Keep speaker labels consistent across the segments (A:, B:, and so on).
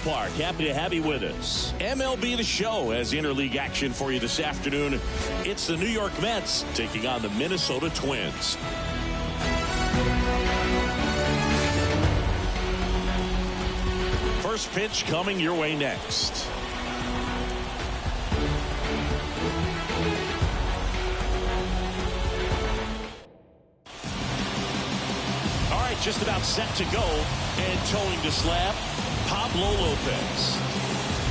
A: ballpark. Happy to have you with us. MLB The Show has interleague action for you this afternoon. It's the New York Mets taking on the Minnesota Twins. First pitch coming your way next. All right, just about set to go, and towing the slab, Pablo Lopez.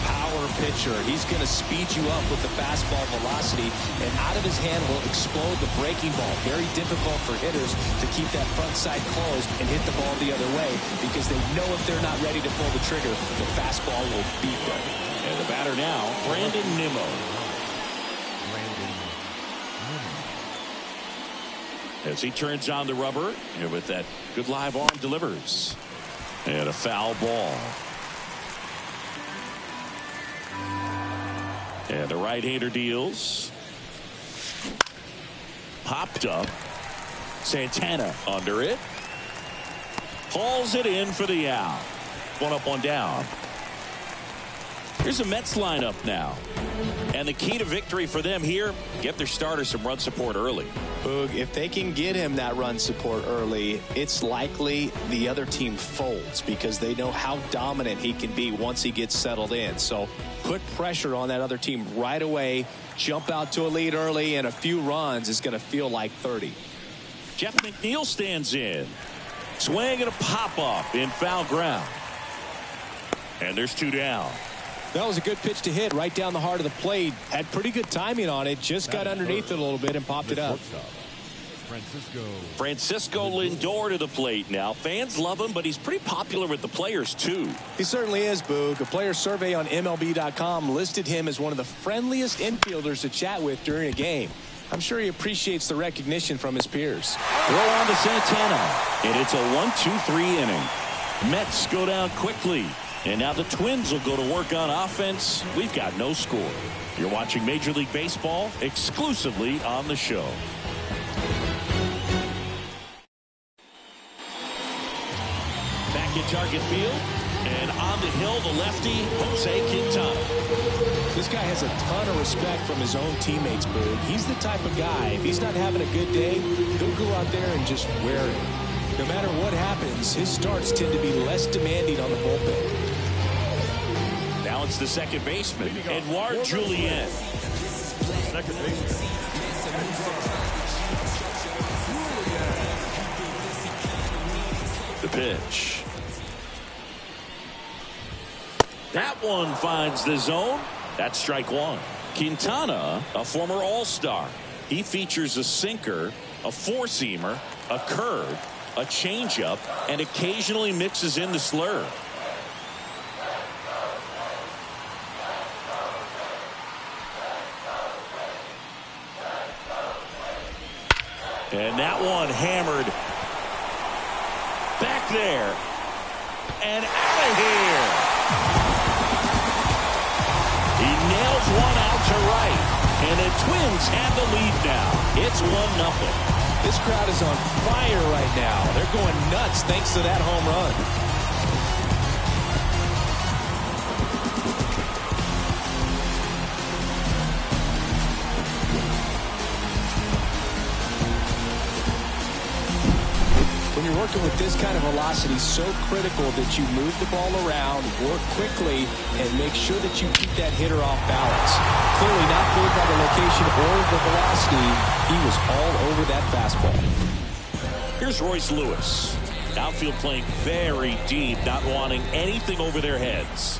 B: Power pitcher. He's going to speed you up with the fastball velocity, and out of his hand will explode the breaking ball. Very difficult for hitters to keep that front side closed and hit the ball the other way, because they know if they're not ready to pull the trigger, the fastball will beat them.
A: And the batter now, Brandon Nimmo. As he turns on the rubber, and with that good live arm delivers. And a foul ball. And the right-hander deals. Popped up. Santana under it. Hauls it in for the out. One up, one down. Here's a Mets lineup now. And the key to victory for them here, get their starter some run support early.
B: Boog, if they can get him that run support early, it's likely the other team folds, because they know how dominant he can be once he gets settled in. So put pressure on that other team right away. Jump out to a lead early, and a few runs is going to feel like 30.
A: Jeff McNeil stands in. Swing and a pop-up in foul ground. And there's two down.
B: That was a good pitch to hit right down the heart of the plate. Had pretty good timing on it. Just got underneath it a little bit and popped it up.
A: Francisco Lindor to the plate now. Fans love him, but he's pretty popular with the players, too.
B: He certainly is, Boog. A player survey on MLB.com listed him as one of the friendliest infielders to chat with during a game. I'm sure he appreciates the recognition from his peers.
A: Throw on to Santana, and it's a 1-2-3 inning. Mets go down quickly. And now the Twins will go to work on offense. We've got no score. You're watching Major League Baseball exclusively on the show. Back in target field. And on the hill, the lefty, Jose Quintana.
B: This guy has a ton of respect from his own teammates, Boog. He's the type of guy, if he's not having a good day, he'll go out there and just wear it. No matter what happens, his starts tend to be less demanding on the bullpen.
A: Now it's the second baseman, Edouard Julien.
C: Second baseman.
A: The pitch. That one finds the zone. That's strike one. Quintana, a former All-Star. He features a sinker, a four-seamer, a curve, a changeup, and occasionally mixes in the slurve. And that one hammered back there and out of here. He nails one out to right, and the Twins have the lead now. It's 1-0.
B: This crowd is on fire right now. They're going nuts thanks to that home run. When you're working with this kind of velocity, so critical that you move the ball around, work quickly, and make sure that you keep that hitter off balance. Clearly not fooled by the location or the velocity. He was all over that fastball.
A: Here's Royce Lewis. Outfield playing very deep, not wanting anything over their heads.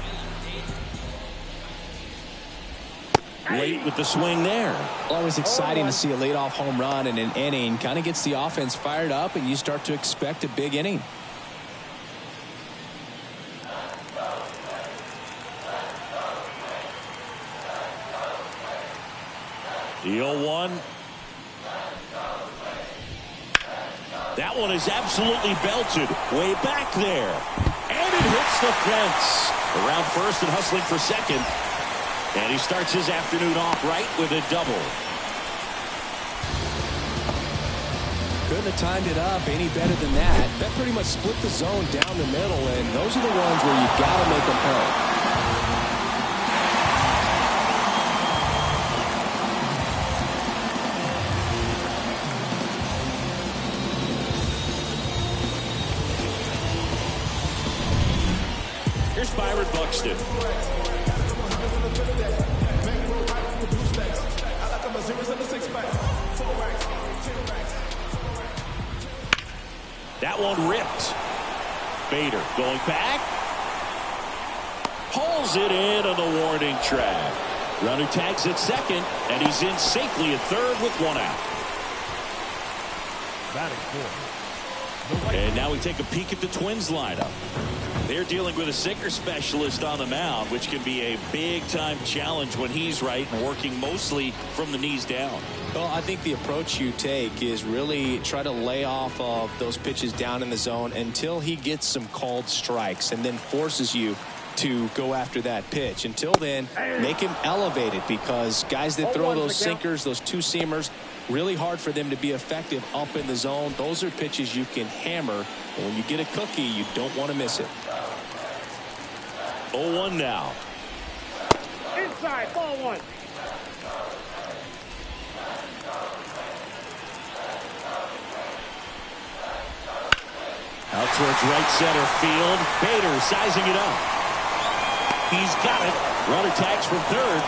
A: Late with the swing there.
B: Always exciting to see a leadoff home run in an inning. Kind of gets the offense fired up, and you start to expect a big inning.
A: The 0-1. That one is absolutely belted. Way back there. And it hits the fence. Around first and hustling for second. And he starts his afternoon off right with a double.
B: Could couldn't have timed it up any better than that. That pretty much split the zone down the middle, and those are the ones where you got to make them pay.
A: Here's Byron Buxton. That one ripped. Bader going back. Hauls it in on the warning track. Runner tags at second, and he's in safely at third with one out. And now we take a peek at the Twins lineup. They're dealing with a sinker specialist on the mound, which can be a big-time challenge when he's right and working mostly from the knees down.
B: Well, I think the approach you take is really try to lay off of those pitches down in the zone until he gets some called strikes and then forces you to go after that pitch. Until then, make him elevated, because guys that throw those sinkers, those two-seamers, really hard for them to be effective up in the zone. Those are pitches you can hammer, and when you get a cookie, you don't want to miss it.
A: 0-1 now.
D: Inside, ball one.
A: Out towards right center field. Bader sizing it up. He's got it. Runner tags from third.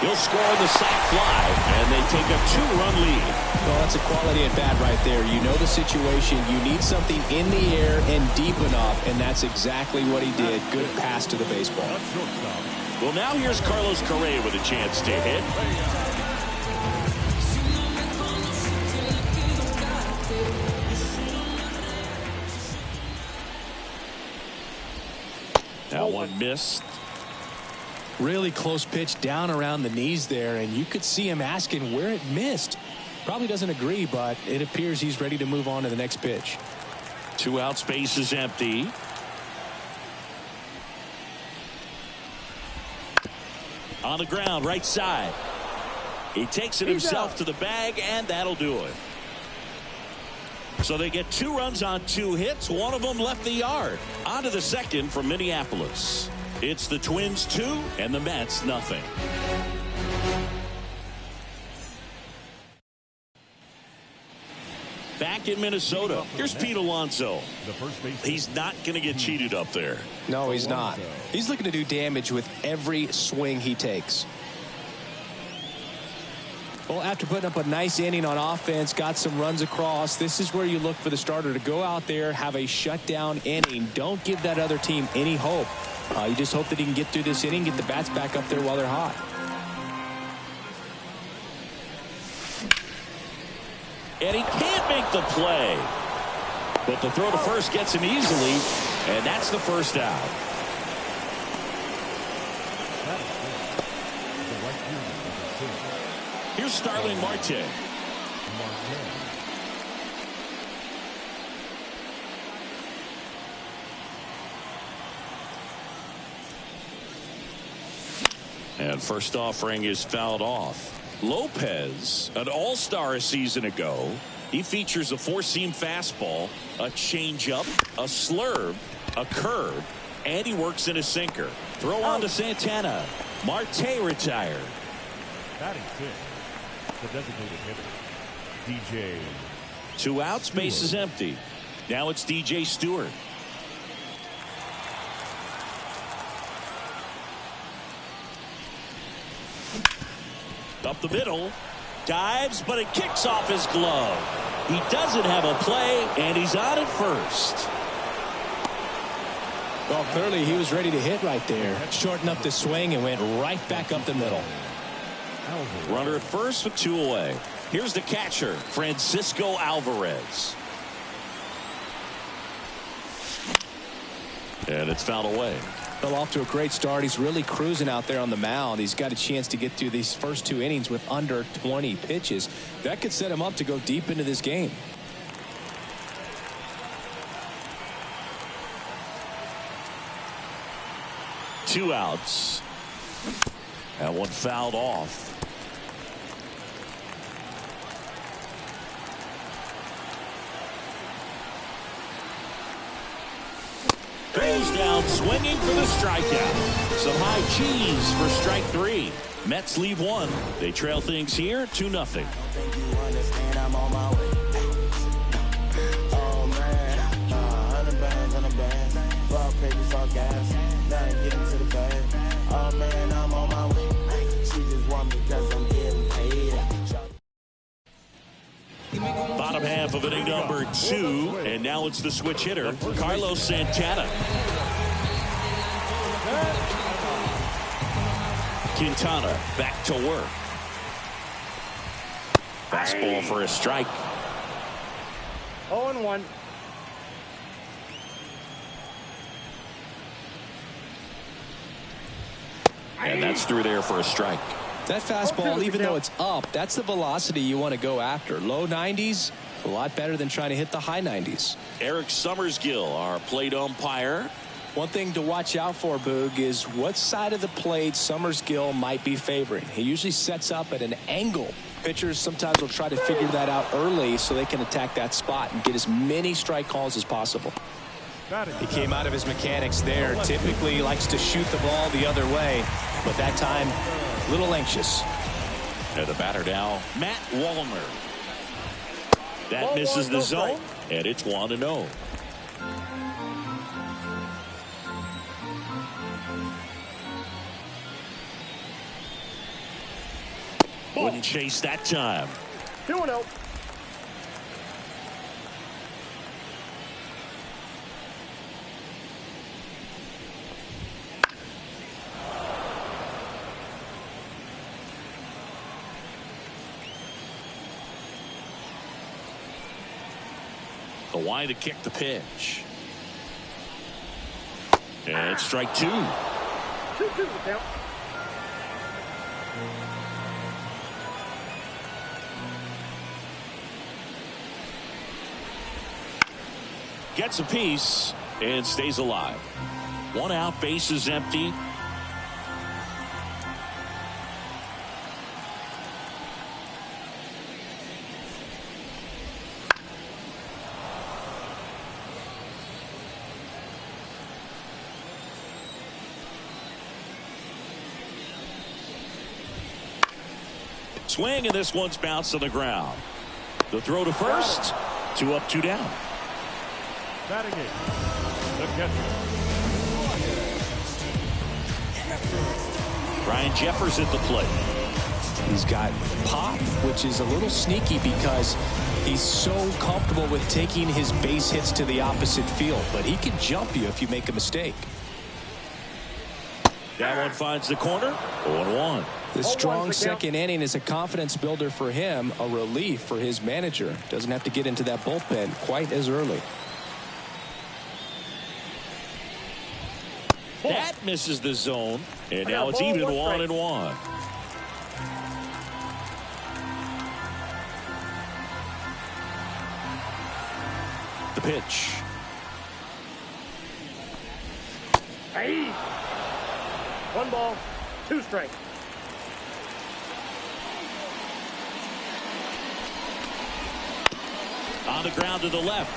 A: He'll score the sac fly, and they take a 2-run lead.
B: Well, that's a quality at bat right there. You know the situation. You need something in the air and deep enough, and that's exactly what he did. Good pass to the baseball.
A: Well, now here's Carlos Correa with a chance to hit. That one missed.
B: Really close pitch down around the knees there, and you could see him asking where it missed. Probably doesn't agree, but it appears he's ready to move on to the next pitch.
A: 2 out, space is empty. On the ground, right side. He takes it himself to the bag, and that'll do it. So they get 2 runs on 2 hits. One of them left the yard. On to the second from Minneapolis. It's the Twins 2 and the Mets nothing. Back in Minnesota, here's Pete Alonso. He's not going to get cheated up there.
B: No, he's not. He's looking to do damage with every swing he takes. Well, after putting up a nice inning on offense, got some runs across, this is where you look for the starter to go out there, have a shutdown inning. Don't give that other team any hope. You just hope that he can get through this inning, get the bats back up there while they're hot.
A: And he can't make the play. But the throw to first gets him easily, and that's the first out. Here's Starling Marte. And first offering is fouled off. Lopez, an all-star a season ago. He features a 4-seam fastball, a changeup, a slurve, a curve, and he works in a sinker. Throw on to Santana. Marte retired.
E: Batting fifth, the designated hitter, DJ.
A: 2 outs, base is empty. Now it's DJ Stewart. Up the middle, dives, but it kicks off his glove. He doesn't have a play, and he's on at first.
B: Well, clearly he was ready to hit right there. Shortened up the swing and went right back up the middle.
A: Runner at first with 2 away. Here's the catcher, Francisco Alvarez. And it's fouled away.
B: Well, off to a great start. He's really cruising out there on the mound. He's got a chance to get through these first 2 innings with under 20 pitches. That could set him up to go deep into this game.
A: Two outs. That one fouled off. Pulls down, swinging for the strikeout. Some high cheese for strike 3. Mets leave 1. They trail things here 2-0. Bottom half of inning number 2, and now it's the switch hitter, Carlos Santana. Quintana back to work. Fastball for a strike.
D: 0-1.
A: And that's through there for a strike.
B: That fastball, even though it's up, that's the velocity you want to go after. Low 90s, a lot better than trying to hit the high 90s.
A: Eric Summersgill, our plate umpire.
B: One thing to watch out for, Boog, is what side of the plate Summersgill might be favoring. He usually sets up at an angle. Pitchers sometimes will try to figure that out early so they can attack that spot and get as many strike calls as possible. He came out of his mechanics there. Typically likes to shoot the ball the other way, but that time a little anxious.
A: And the batter now, Matt Wallner. That misses the zone, and it's 1-0. Wouldn't chase that time.
D: 2-0.
A: The wide to kick the pitch. And it's strike 2.
D: 2-2 the count.
A: Gets a piece and stays alive. 1 out, base is empty. Swing, and this one's bounced on the ground. The throw to first. 2 up, 2 down.
E: Batting it, the catcher.
A: Ryan Jeffers at the plate.
B: He's got pop, which is a little sneaky because he's so comfortable with taking his base hits to the opposite field, but he can jump you if you make a mistake.
A: That one finds the corner. 0-1.
B: The strong second inning is a confidence builder for him, a relief for his manager. Doesn't have to get into that bullpen quite as early.
A: That misses the zone, and now it's even 1-1. The pitch.
D: Hey. 1 ball, 2 strikes.
A: On the ground to the left.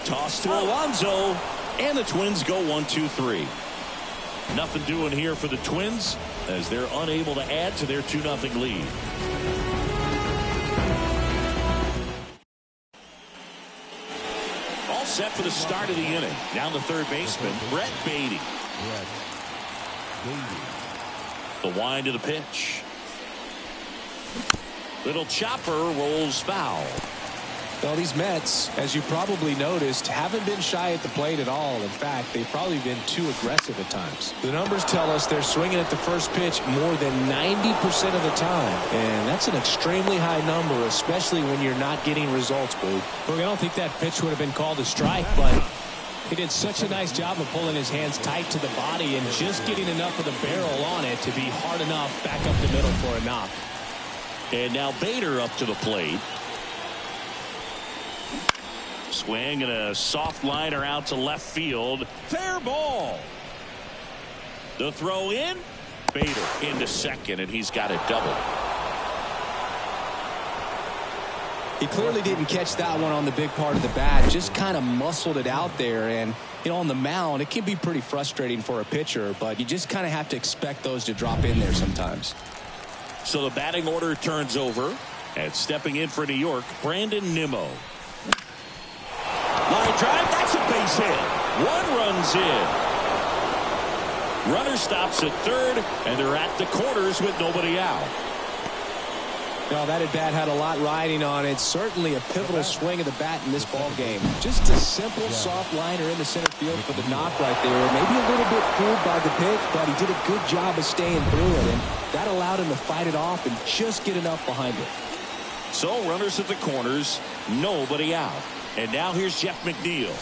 A: Toss to Alonso. And the Twins go 1-2-3. Nothing doing here for the Twins as they're unable to add to their 2-0 lead. All set for the start of the inning. Down the third baseman, Brett Beatty. The wind to the pitch. Little chopper rolls foul.
B: Well, these Mets, as you probably noticed, haven't been shy at the plate at all. In fact, they've probably been too aggressive at times. The numbers tell us they're swinging at the first pitch more than 90% of the time. And that's an extremely high number, especially when you're not getting results, Boo.
F: Well, I don't think that pitch would have been called a strike, but he did such a nice job of pulling his hands tight to the body and just getting enough of the barrel on it to be hard enough back up the middle for a knock.
A: And now Bader up to the plate. Swing and a soft liner out to left field. Fair ball. The throw in. Bader into second, and he's got it double.
B: He clearly didn't catch that one on the big part of the bat. Just kind of muscled it out there. And, you know, on the mound, it can be pretty frustrating for a pitcher, but you just kind of have to expect those to drop in there sometimes.
A: So the batting order turns over. And stepping in for New York, Brandon Nimmo. Line drive, that's a base hit. One runs in. Runner stops at third, and they're at the corners with nobody out.
B: No, that at bat had a lot riding on it. Certainly a pivotal swing of the bat in this ball game. Just a simple, soft liner in the center field for the knock right there. Maybe a little bit fooled by the pitch, but he did a good job of staying through it, and that allowed him to fight it off and just get enough behind it.
A: So runners at the corners, nobody out. And now here's Jeff McNeil.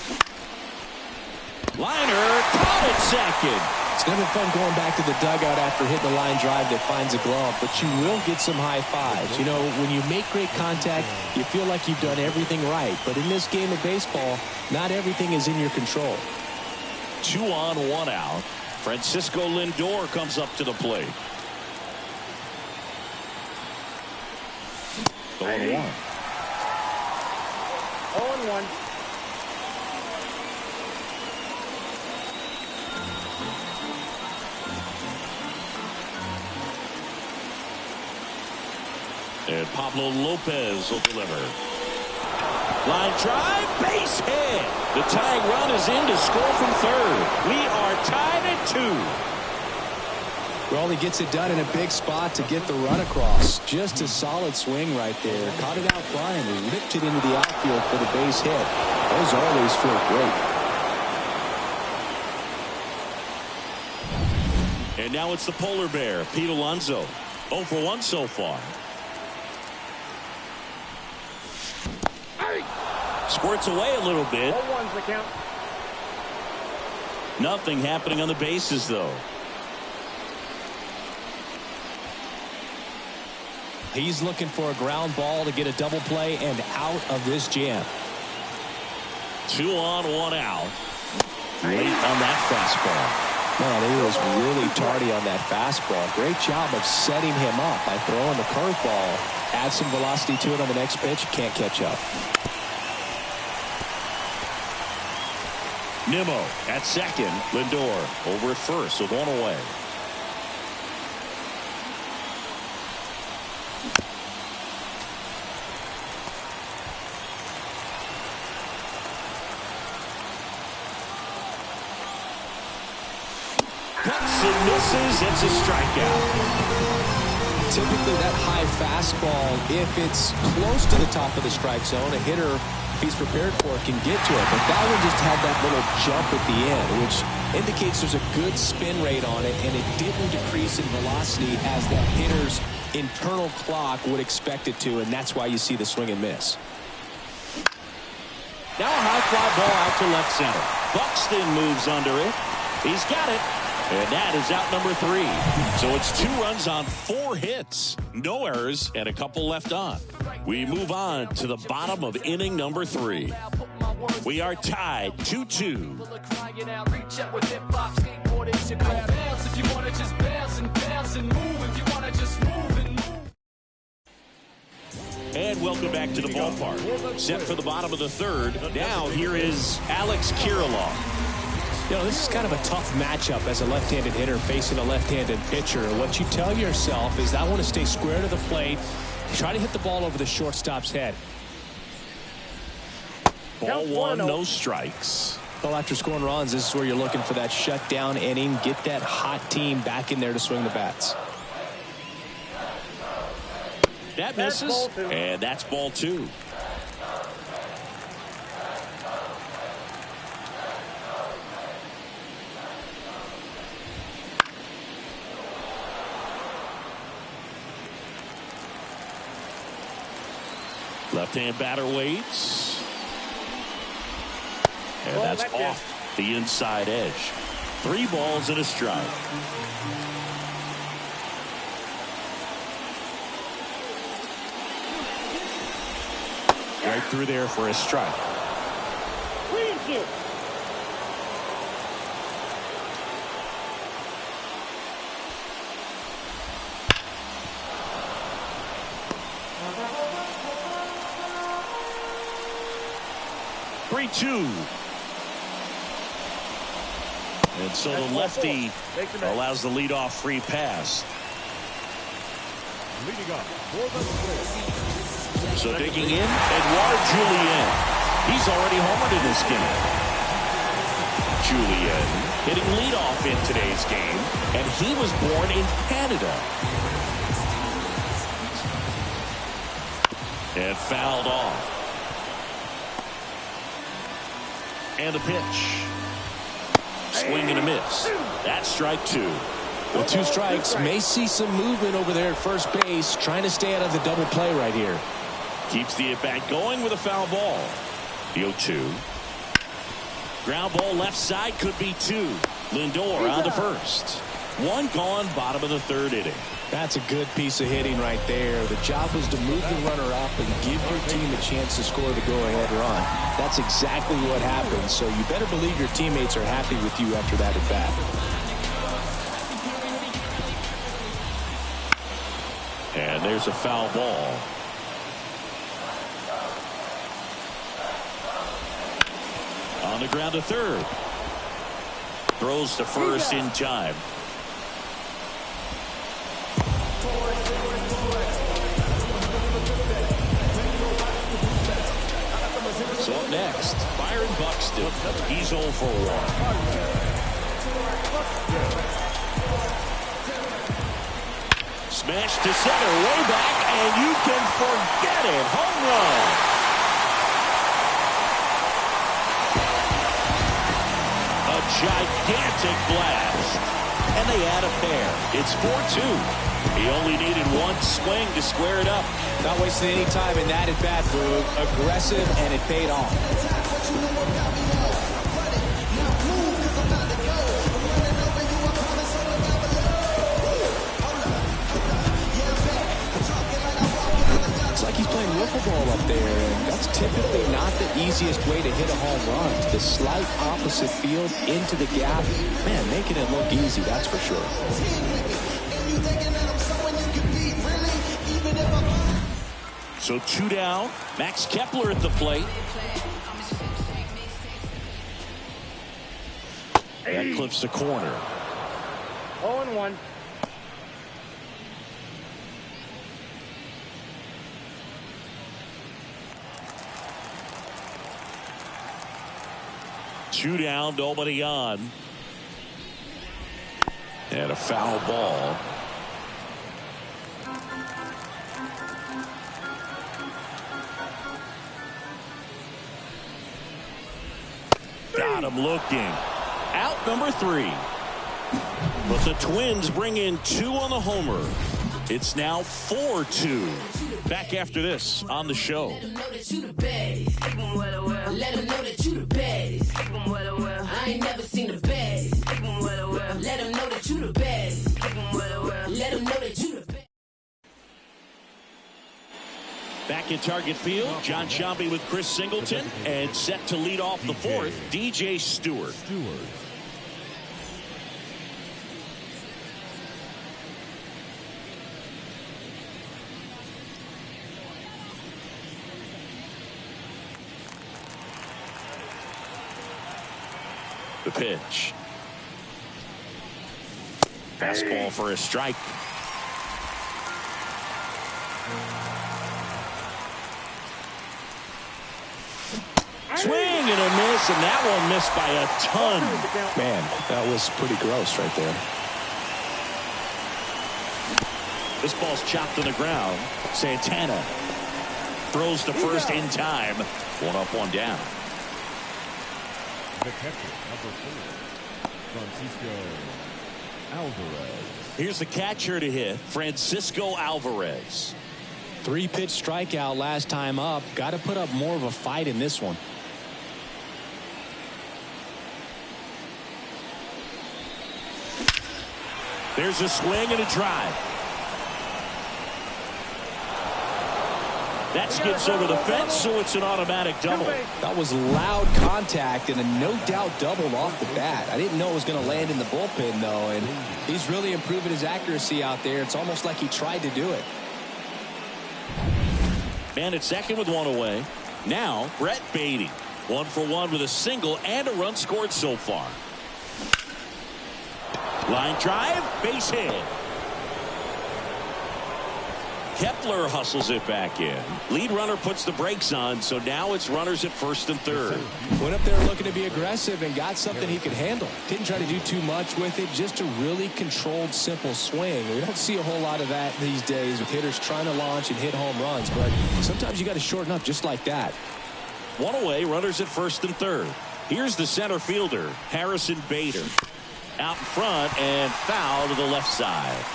A: Liner caught at second.
B: It's never fun going back to the dugout after hitting a line drive that finds a glove, but you will get some high fives. You know, when you make great contact, you feel like you've done everything right. But in this game of baseball, not everything is in your control.
A: 2 on, 1 out. Francisco Lindor comes up to the plate. 0-1.
D: 0-1.
A: And Pablo Lopez will deliver. Line drive, base hit. The tying run is in to score from third. We are tied at 2.
B: Well, he gets it done in a big spot to get the run across. Just a solid swing right there. Caught it out flying and ripped it into the outfield for the base hit. Those always feel great.
A: And now it's the polar bear, Pete Alonso. 0 for 1 so far. Squirts away a little bit.
D: 0-1's the count.
A: Nothing happening on the bases, though.
F: He's looking for a ground ball to get a double play and out of this jam.
A: 2 on, 1 out. Late on that fastball.
B: Man, he was really tardy on that fastball. Great job of setting him up by throwing the curveball. Add some velocity to it on the next pitch. Can't catch up.
A: Nimmo at second. Lindor over at first with 1 away. Cuts and misses. It's a strikeout.
B: Typically that high fastball, if it's close to the top of the strike zone, a hitter, if he's prepared for it, can get to it. But that one just had that little jump at the end, which indicates there's a good spin rate on it, and it didn't decrease in velocity as that hitter's internal clock would expect it to, and that's why you see the swing and miss.
A: Now a high fly ball out to left center. Buxton moves under it. He's got it. And that is out number 3. So it's 2 runs on 4 hits. No errors and a couple left on. We move on to the bottom of inning number 3. We are tied 2-2. And welcome back to the ballpark. Set for the bottom of the 3rd. Now here is Alex Kirilloff.
F: You know, this is kind of a tough matchup as a left-handed hitter facing a left-handed pitcher. What you tell yourself is, I want to stay square to the plate, try to hit the ball over the shortstop's head.
A: Ball 1, no strikes.
B: Well, after scoring runs, this is where you're looking for that shutdown inning, get that hot team back in there to swing the bats.
A: That misses, and that's ball 2. Left-hand batter waits. And that's off the inside edge. 3 balls and a strike. Right through there for a strike.
D: 3-2.
A: 3-2. And so the lefty allows the leadoff free pass.
E: Leading up for the plate.
A: So digging in, Edouard Julien. He's already homered in this game. Julien hitting leadoff in today's game, and he was born in Canada. And fouled off. And the pitch. Swing and a miss. That's strike 2.
F: With 2 strikes, may see some movement over there at first base, trying to stay out of the double play right here.
A: Keeps the at-bat going with a foul ball. The 0-2. Ground ball left side, could be 2. Lindor on to first. 1 gone, bottom of the 3rd inning.
F: That's a good piece of hitting right there. The job was to move the runner up and give your team a chance to score the go-ahead run. That's exactly what happened, so you better believe your teammates are happy with you after that at-bat.
A: And there's a foul ball. On the ground to 3rd. Throws to first in time. So up next, Byron Buxton. He's 0 for 1. Smash to center, way back, and you can forget it. Home run. A gigantic blast. And they add a pair. It's 4-2. He only needed 1 swing to square it up.
F: Not wasting any time in that at-bat, Boog. Aggressive, and it paid off. It's like he's playing wiffle ball up there, and that's typically not the easiest way to hit a home run. The slight opposite field into the gap. Man, making it look easy, that's for sure.
A: So 2 down. Max Kepler at the plate. That clips the corner.
D: 0-1.
A: Two down, nobody on. And a foul ball. Got him looking. Out number 3. But the Twins bring in 2 on the homer. It's now 4-2. Back after this on the show.
C: Let them know that you the baddest. Let them know that you the baddest. I ain't never seen the baddest. Let them know that you the baddest. Let them know that you the baddest.
A: Back in target field, John Sciambi with Chris Singleton, and set to lead off the 4th, DJ Stewart. The pitch. Fastball for a strike. Swing and a miss, and that one missed by a ton.
F: Man, that was pretty gross right there.
A: This ball's chopped to the ground. Santana throws to first in time. 1 up, 1 down.
E: The catcher, number 4, Francisco Alvarez.
A: Here's the catcher to hit, Francisco Alvarez.
F: 3-pitch strikeout last time up. Got to put up more of a fight in this one.
A: There's a swing and a drive. That skips over the fence, so it's an automatic double.
F: That was loud contact and a no-doubt double off the bat. I didn't know it was going to land in the bullpen, though, and he's really improving his accuracy out there. It's almost like he tried to do it.
A: Man at second with 1 away. Now, Brett Beatty. 1 for 1 with a single and a run scored so far. Line drive, base hit. Kepler hustles it back in. Lead runner puts the brakes on, so now it's runners at first and third.
F: Went up there looking to be aggressive and got something he could handle. Didn't try to do too much with it, just a really controlled, simple swing. We don't see a whole lot of that these days with hitters trying to launch and hit home runs, but sometimes you got to shorten up just like that.
A: 1 away, runners at first and third. Here's the center fielder, Harrison Bader. Out in front and foul to the left side.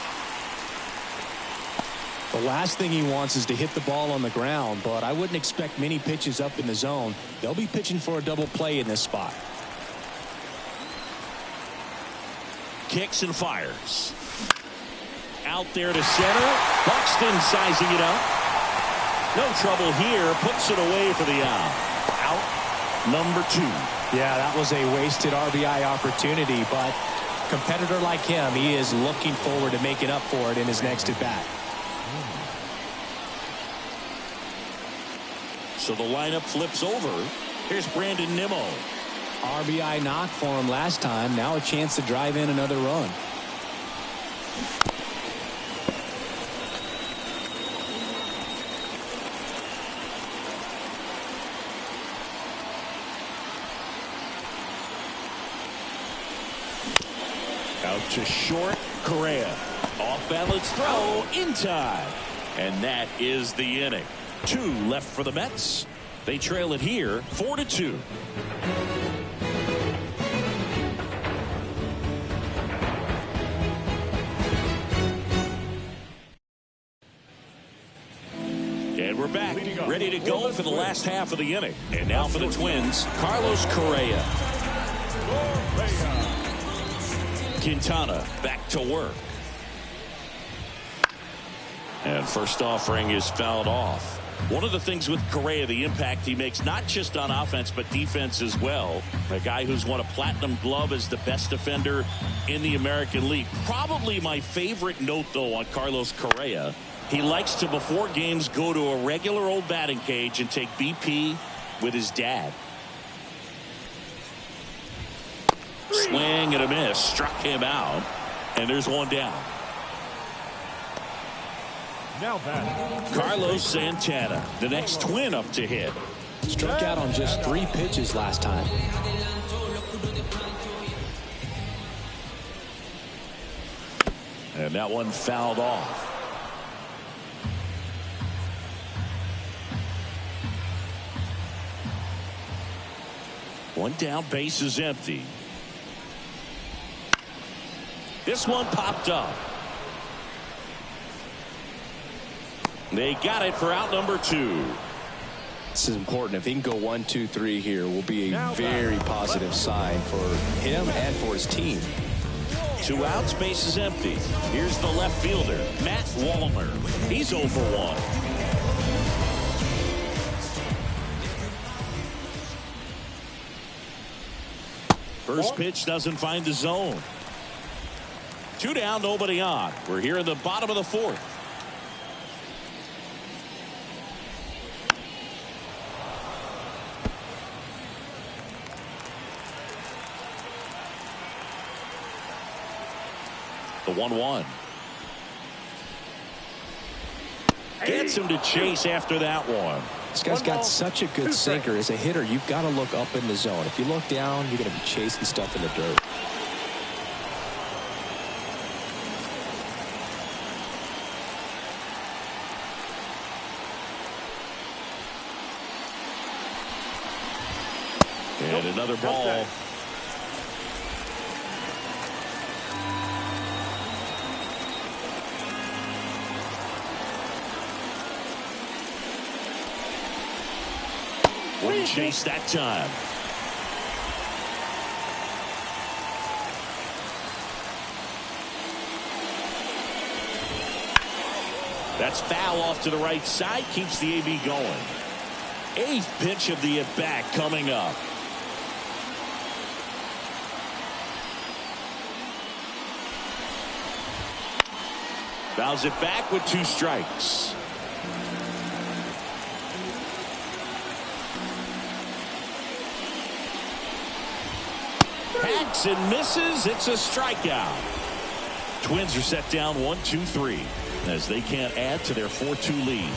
F: The last thing he wants is to hit the ball on the ground, but I wouldn't expect many pitches up in the zone. They'll be pitching for a double play in this spot.
A: Kicks and fires. Out there to center. Buxton sizing it up. No trouble here. Puts it away for the out. Out number 2.
F: Yeah, that was a wasted RBI opportunity, but competitor like him, he is looking forward to making up for it in his next at-bat.
A: So the lineup flips over. Here's Brandon Nimmo.
F: RBI knock for him last time. Now a chance to drive in another run.
A: Out to short. Correa. Off balance throw in time. And that is the inning. 2 left for the Mets. They trail it here 4-2. And we're back, ready to go for the last half of the inning. And now for the Twins, Carlos Correa. Quintana back to work. And first offering is fouled off. One of the things with Correa, the impact he makes not just on offense but defense as well. A guy who's won a platinum glove as the best defender in the American League. Probably my favorite note though on Carlos Correa, he likes to before games go to a regular old batting cage and take BP with his dad. Swing and a miss, struck him out, and there's one down.
E: Now batting,
A: Carlos Santana, the next Twin up to hit.
F: Struck out on just 3 pitches last time.
A: And that one fouled off. One down, base is empty. This one popped up. They got it for out number 2.
F: This is important. If he can go 1, 2, 3 here, will be a very positive sign for him and for his team.
A: 2 outs, base is empty. Here's the left fielder, Matt Wallner. He's 0 for 1. First pitch doesn't find the zone. 2 down, nobody on. We're here in the bottom of the 4th. The 1-1. Gets him to chase after that one.
F: This guy's got such a good sinker. As a hitter, you've got to look up in the zone. If you look down, you're going to be chasing stuff in the dirt.
A: And another ball. Wouldn't chase that time. That's foul off to the right side. Keeps the AB going. 8th pitch of the at-bat coming up. Fouls it back with 2 strikes. Swings and misses. It's a strikeout. Twins are set down 1-2-3 as they can't add to their 4-2 lead.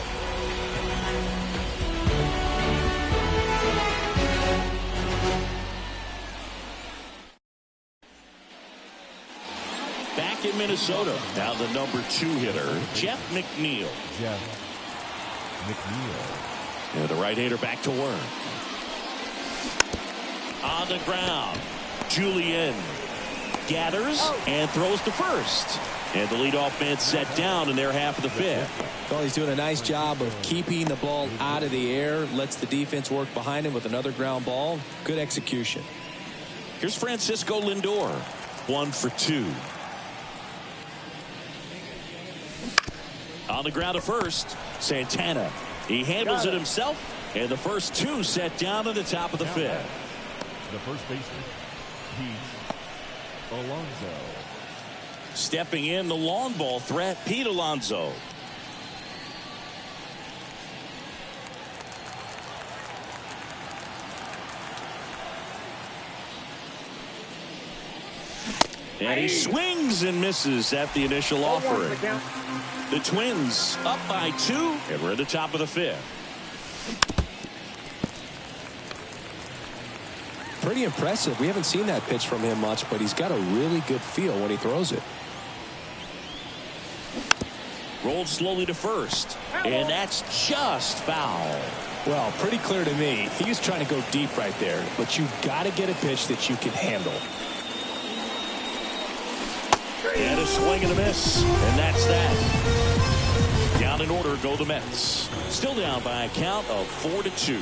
A: Back in Minnesota, now the number 2 hitter, Jeff McNeil. And the right-hander back to work. On the ground, Julian gathers and throws to first. And the leadoff man set down in their half of the 5th.
B: Well, he's doing a nice job of keeping the ball out of the air. Lets the defense work behind him with another ground ball. Good execution.
A: Here's Francisco Lindor. 1 for 2. On the ground to first, Santana. He handles it himself, and the first 2 set down in the top of the 5th.
E: The first baseman, Pete Alonso.
A: Stepping in, the long ball threat, Pete Alonso. And he swings and misses at the initial offering. The Twins up by 2, and we're at the top of the 5th.
B: Pretty impressive. We haven't seen that pitch from him much, but he's got a really good feel when he throws it.
A: Rolled slowly to first, and that's just foul.
B: Well, pretty clear to me. He was trying to go deep right there, but you've got to get a pitch that you can handle.
A: And a swing and a miss, and that's that. Down in order go the Mets. Still down by a count of 4-2.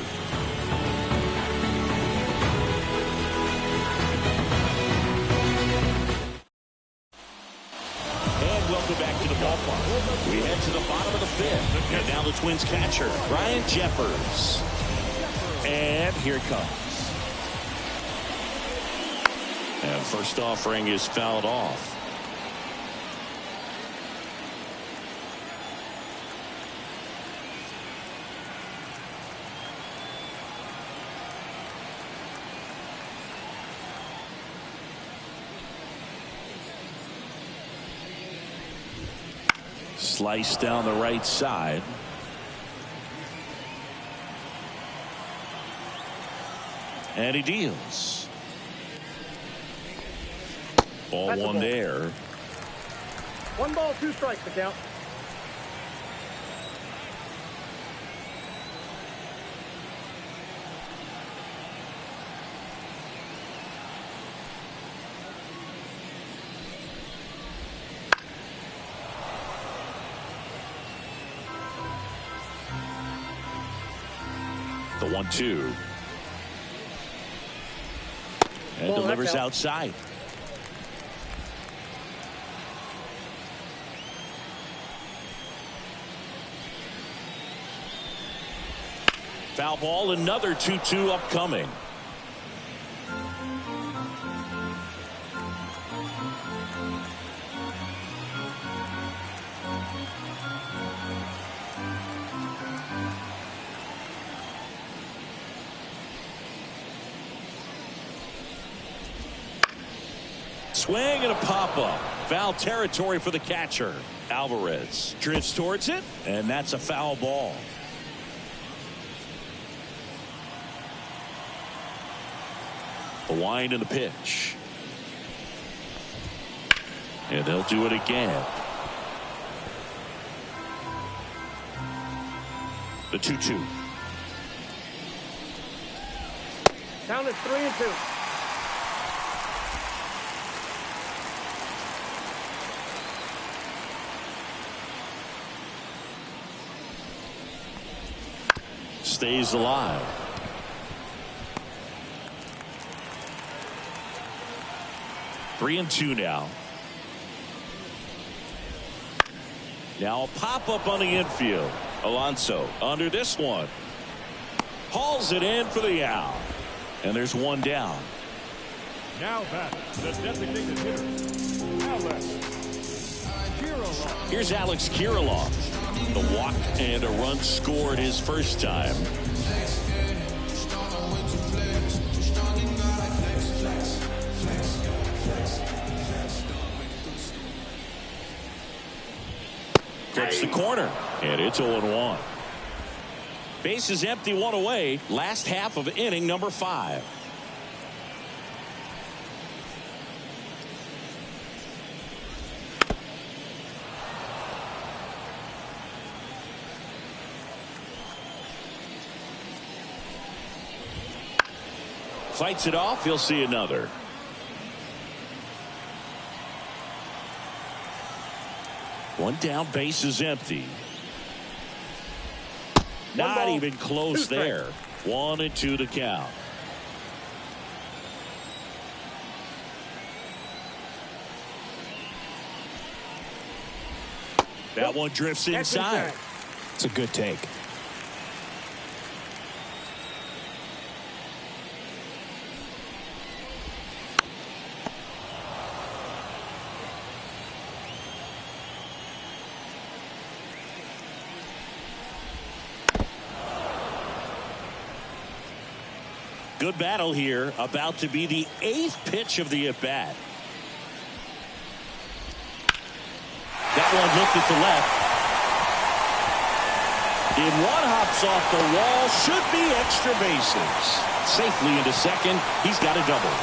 A: And welcome back to the ballpark. We head to the bottom of the 5th. And now the Twins catcher, Brian Jeffers. And here it comes. And first offering is fouled off. Slice down the right side. And he deals. Ball
D: That's
A: one there.
D: 1 ball, 2 strikes, the count.
A: The 1-2. And delivers outside. Foul ball, another 2-2 upcoming. Swing and a pop-up. Foul territory for the catcher. Alvarez drifts towards it, and that's a foul ball. The wind and the pitch. And they'll do it again. The 2-2.
D: Count is 3-2.
A: Stays alive. Three and 2 now. Now a pop-up on the infield. Alonso under this one. Hauls it in for the out. And there's one down.
E: Now back, the designated hitter, Alex Kirilloff.
A: Here's Alex Kirilloff. The walk and a run scored his first time. Clips the corner, and it's 0-1. Base is empty, one away. Last half of inning number 5. Fights it off. He'll see another. One down, base is empty. Not even close there. 1-2 to count. That one drifts inside.
F: It's a good take.
A: Good battle here. About to be the 8th pitch of the at-bat. That one lifted to left. In one, hops off the wall. Should be extra bases. Safely into second. He's got a double.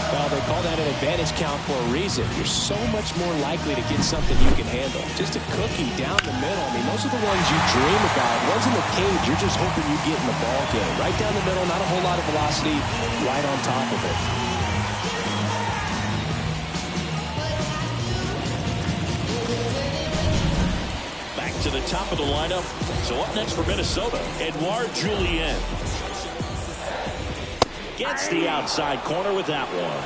F: Well, they call that an advantage count for a reason. You're so much more likely to get something you can handle. Just a cookie down the middle. I mean, those are the ones you dream about. Ones in the cage, you're just hoping you get in the ball game. Right down the middle, not a whole lot of velocity, right on top of it.
A: Back to the top of the lineup. So up next for Minnesota, Edouard Julien. Gets the outside corner with that one.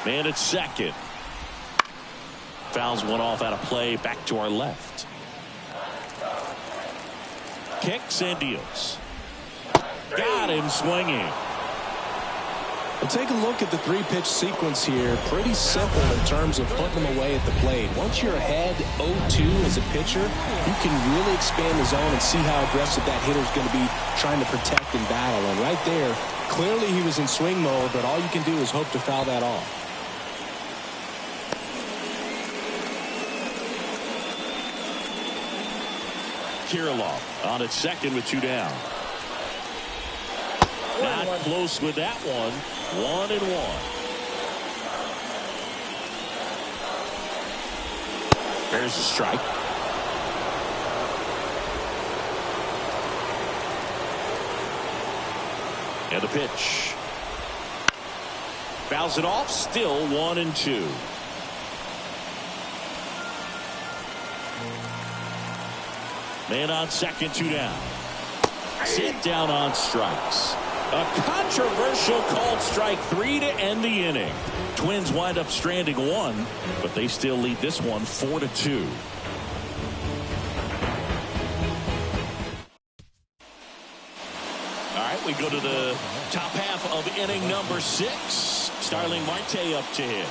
A: Man at second. Fouls one off out of play. Back to our left. Kicks and deals. Got him swinging.
F: Well, take a look at the 3-pitch sequence here. Pretty simple in terms of putting them away at the plate. Once you're ahead 0-2 as a pitcher, you can really expand the zone and see how aggressive that hitter's going to be trying to protect and battle. And right there, clearly he was in swing mode, but all you can do is hope to foul that off.
A: Kirilloff on at second with 2 down. Not close with that one. 1-1. There's a strike. And the pitch. Fouls it off. Still 1-2. Man on second, 2 down. Sit down on strikes. A controversial called strike 3 to end the inning. Twins wind up stranding 1, but they still lead this one 4-2. All right, we go to the top half of inning number 6. Starling Marte up to hit.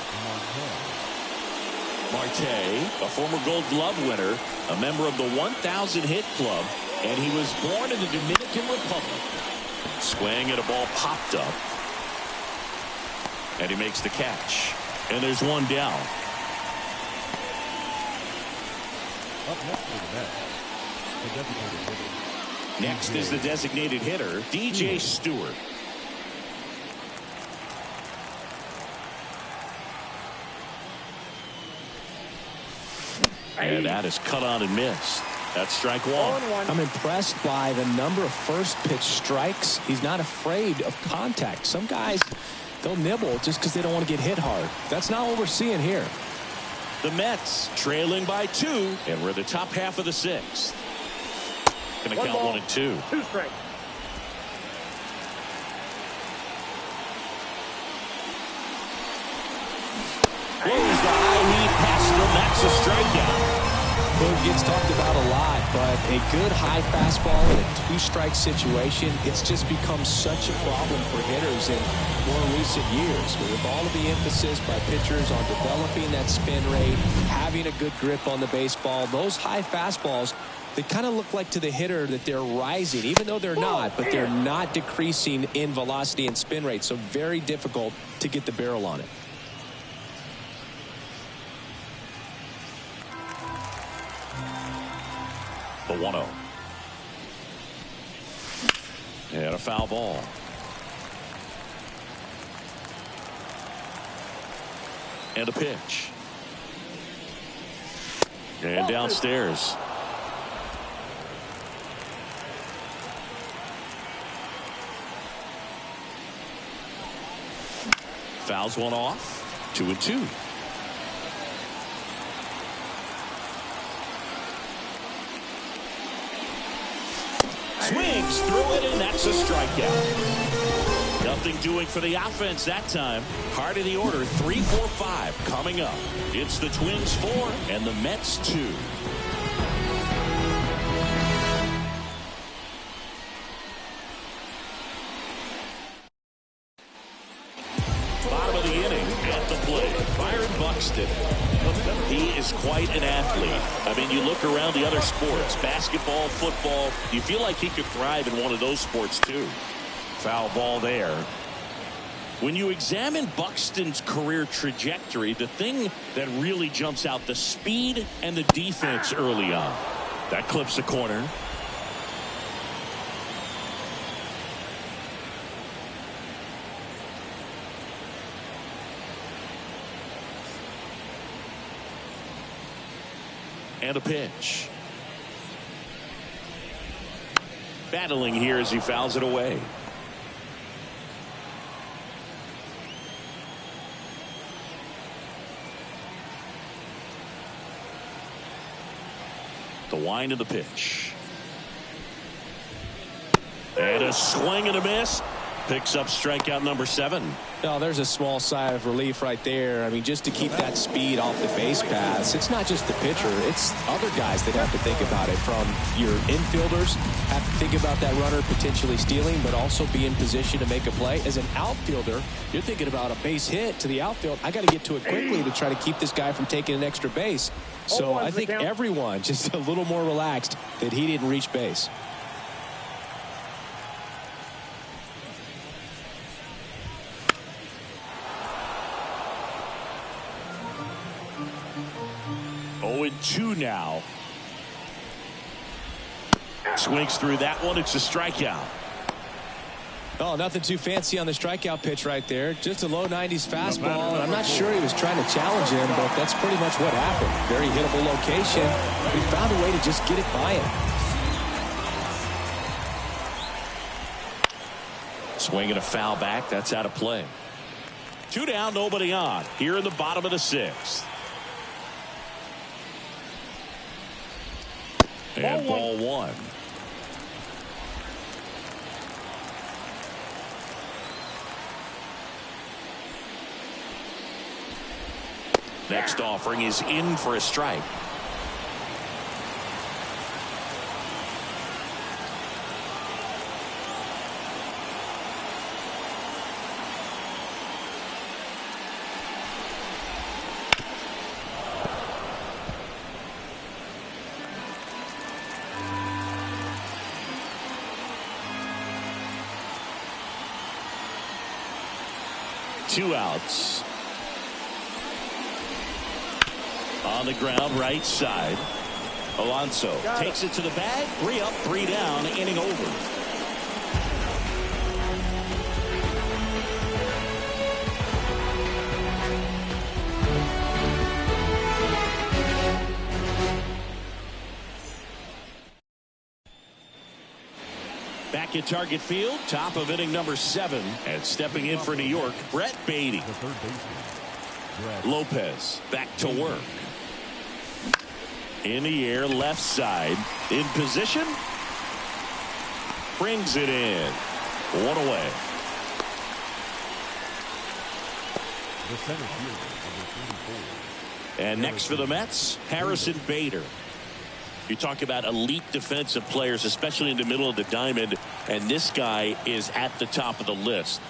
A: Marte, a former Gold Glove winner, a member of the 1,000 hit club, and he was born in the Dominican Republic. Swing and a ball popped up. And he makes the catch. And there's one down.
E: Up next for the Mets, the designated hitter.
A: Next is the designated hitter, DJ Stewart. And that is cut on and missed. That's strike 1.
F: I'm impressed by the number of first pitch strikes. He's not afraid of contact. Some guys, they'll nibble just because they don't want to get hit hard. That's not what we're seeing here.
A: The Mets trailing by 2, and we're the top half of the 6th. Going to count 1 and 2.
D: 2 strikes.
A: Blows the high heat past him. That's a strikeout.
B: It gets talked about a lot, but a good high fastball in a two-strike situation, it's just become such a problem for hitters in more recent years. With all of the emphasis by pitchers on developing that spin rate, having a good grip on the baseball, those high fastballs, they kind of look like to the hitter that they're rising, even though they're not, but they're not decreasing in velocity and spin rate, so very difficult to get the barrel on it.
A: The 1-0. And a foul ball. And a pitch. And downstairs. Fouls one off. 2-2. Swings through it, and that's a strikeout. Nothing doing for the offense that time. Heart of the order, 3-4-5 coming up. It's the Twins 4 and the Mets 2. Bottom of the inning at the plate. Byron Buxton. He is quite an athlete. I mean, you look around the other sports, basketball, football, you feel like he could thrive in one of those sports too. Foul ball there. When you examine Buxton's career trajectory, the thing that really jumps out, the speed and the defense early on. That clips the corner. And a pitch. Battling here as he fouls it away. The wind of the pitch. And a swing and a miss. Picks up strikeout number 7.
B: No, there's a small sigh of relief right there. I mean, just to keep that speed off the base paths. It's not just the pitcher. It's other guys that have to think about it. From your infielders, have to think about that runner potentially stealing, but also be in position to make a play. As an outfielder, you're thinking about a base hit to the outfield. I got to get to it quickly to try to keep this guy from taking an extra base. So I think everyone just a little more relaxed that he didn't reach base.
A: Two now. Swings through that one. It's a strikeout.
B: Oh, nothing too fancy on the strikeout pitch right there. Just a low 90s fastball. And I'm not sure he was trying to challenge him, but that's pretty much what happened. Very hittable location. He found a way to just get it by him.
A: Swing and a foul back. That's out of play. 2 down, nobody on. Here in the bottom of the 6th. And ball one. Next offering is in for a strike. Two outs. On the ground, right side. Alonso takes it to the bag. 3 up, 3 down, inning over. Back at Target Field, top of inning number 7, and stepping in for New York, Brett Beatty. Lopez back to work. In the air, left side, in position, brings it in. 1 away. And next for the Mets, Harrison Bader. You talk about elite defensive players, especially in the middle of the diamond, and this guy is at the top of the list.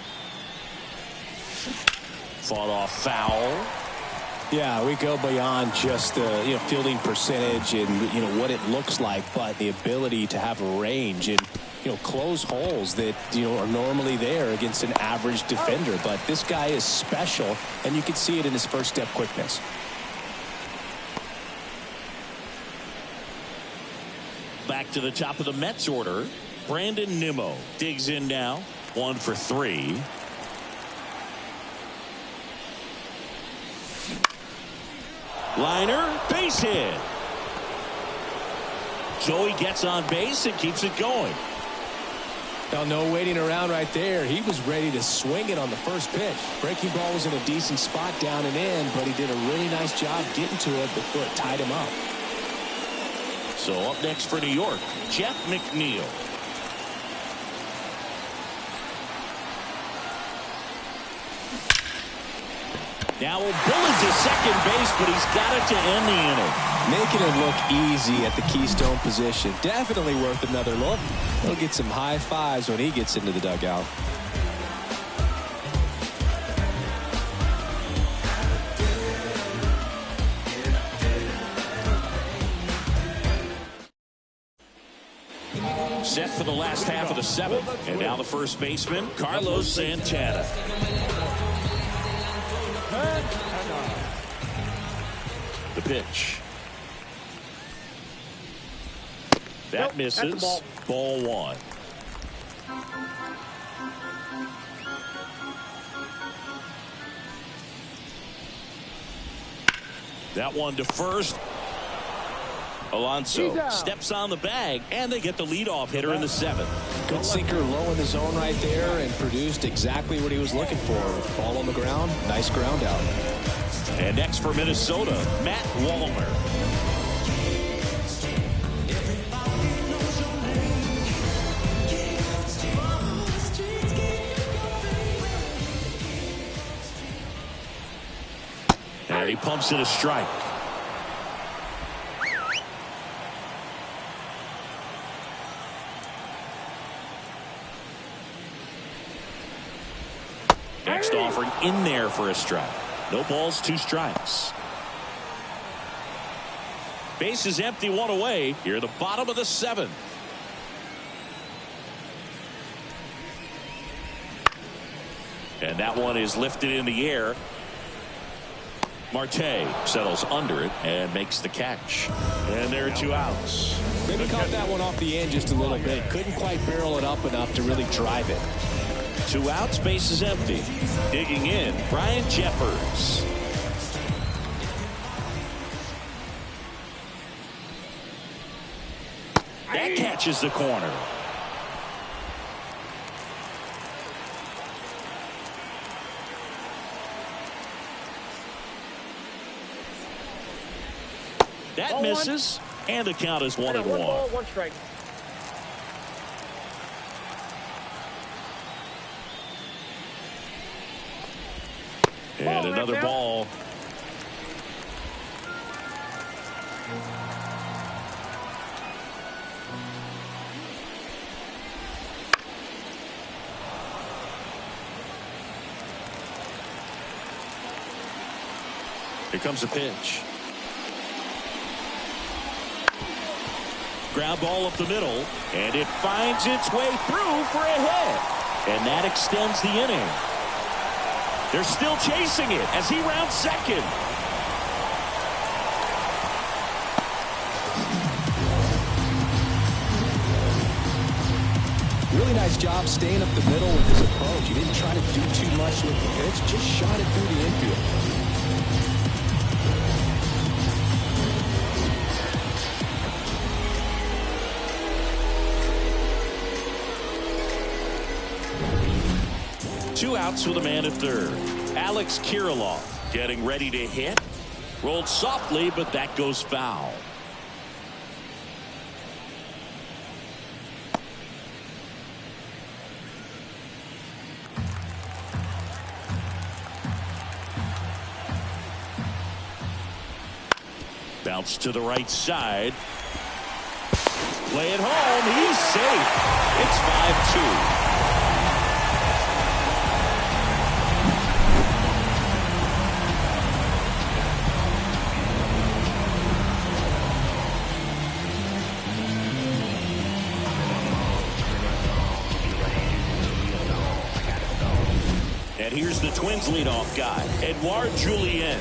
A: Fought off foul.
F: Yeah, we go beyond just the fielding percentage and what it looks like, but the ability to have range and close holes that are normally there against an average defender. But this guy is special, and you can see it in his first step quickness.
A: Back to the top of the Mets order. Brandon Nimmo digs in now. 1 for 3. Liner, base hit. Joey gets on base and keeps it going.
F: Now, no waiting around right there. He was ready to swing it on the first pitch. Breaking ball was in a decent spot down and in, but he did a really nice job getting to it before it tied him up.
A: So up next for New York, Jeff McNeil. Now will bullet to second base, but he's got it to end the inning.
F: Making it look easy at the keystone position. Definitely worth another look. He'll get some high fives when he gets into the dugout.
A: Set for the last half of the 7th. And now the first baseman, Carlos Santana. The pitch. That misses. Ball 1. That one to first. Alonso steps on the bag, and they get the leadoff hitter in the 7th.
F: Good sinker low in the zone right there and produced exactly what he was looking for. Ball on the ground. Nice ground out.
A: And next for Minnesota, Matt Wallner. And he pumps in a strike. Next offering in there for a strike. No balls, 2 strikes. Base is empty, 1 away. Here, the bottom of the 7th. And that one is lifted in the air. Marte settles under it and makes the catch. And there are 2 outs.
F: Maybe caught that one off the end just a little bit. Couldn't quite barrel it up enough to really drive it.
A: 2 outs, base is empty. Digging in, Brian Jeffers. That catches the corner. That misses, and the count is 1-1.
D: 1 ball, 1 strike.
A: And another ball. Here comes a pitch. Ground ball up the middle, and it finds its way through for a hit. And that extends the inning. They're still chasing it as he rounds second.
F: Really nice job staying up the middle with his approach. He didn't try to do too much with the pitch, just shot it through the infield.
A: Two outs with a man at third. Alex Kirilloff getting ready to hit. Rolled softly, but that goes foul. Bounce to the right side. Play it home. He's safe. It's 5-2. And here's the Twins leadoff guy, Edouard Julien.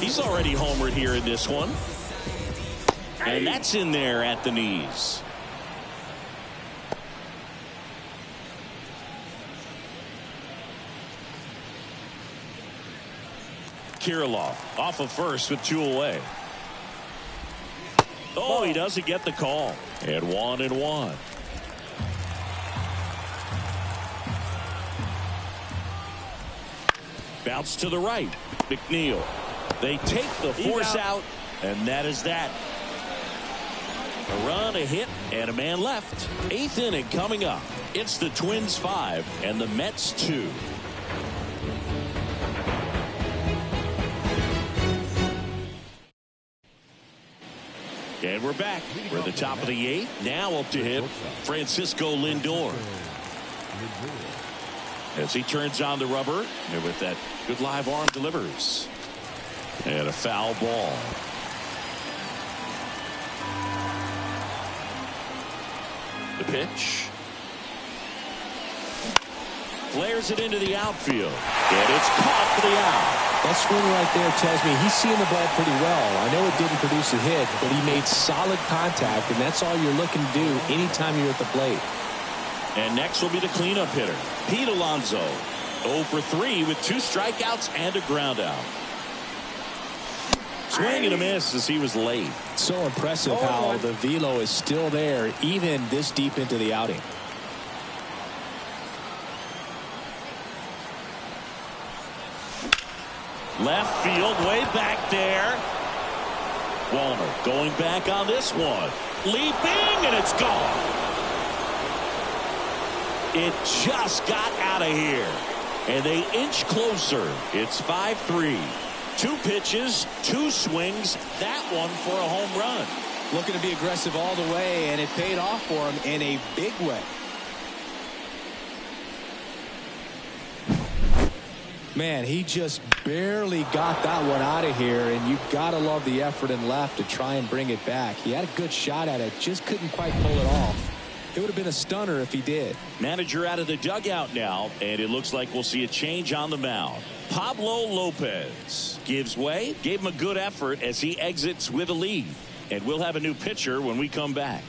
A: He's already homered here in this one. And that's in there at the knees. Kirilloff off of first with 2 away. Oh, he doesn't get the call. And 1-1. Bounce to the right. McNeil. They take the force out, and that is that. A run, a hit, and a man left. 8th inning coming up. It's the Twins 5 and the Mets 2. And we're back. We're at the top of the 8th. Now up to hit Francisco Lindor. As he turns on the rubber, and with that good live arm delivers. And a foul ball. The pitch. Flares it into the outfield. And it's caught for the out.
F: That swing right there tells me he's seeing the ball pretty well. I know it didn't produce a hit, but he made solid contact, and that's all you're looking to do anytime you're at the plate.
A: And next will be the cleanup hitter, Pete Alonso. 0 for 3 with 2 strikeouts and a ground out. Swing and a miss as he was late.
F: So impressive how the velo is still there even this deep into the outing.
A: Left field way back there. Walner going back on this one. Leaping, and it's gone. It just got out of here. And they inch closer. It's 5-3. 2 pitches, 2 swings. That one for a home run.
B: Looking to be aggressive all the way, and it paid off for him in a big way. Man, he just barely got that one out of here, and you've got to love the effort in left to try and bring it back. He had a good shot at it, just couldn't quite pull it off. It would have been a stunner if he did.
A: Manager out of the dugout now, and it looks like we'll see a change on the mound. Pablo Lopez gives way, gave him a good effort as he exits with a lead. And we'll have a new pitcher when we come back.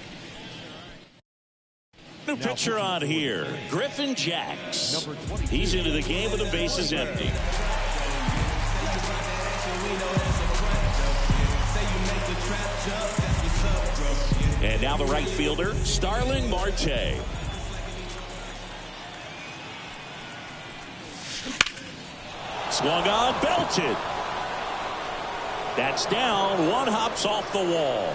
A: New pitcher on here, Griffin Jacks. He's into the game with the bases empty. And now the right fielder, Starling Marte. Swung on, belted. That's down. 1 hops off the wall.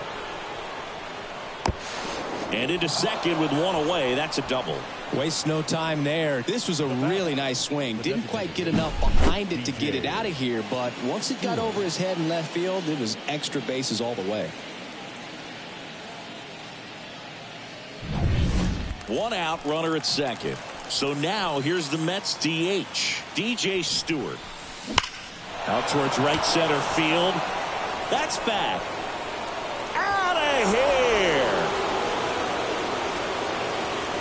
A: And into second with 1 away. That's a double.
B: Wastes no time there. This was a really nice swing. Didn't quite get enough behind it to get it out of here, but once it got over his head in left field, it was extra bases all the way.
A: 1 out, runner at second. So now here's the Mets DH, DJ Stewart. Out towards right center field. That's back. Out of here.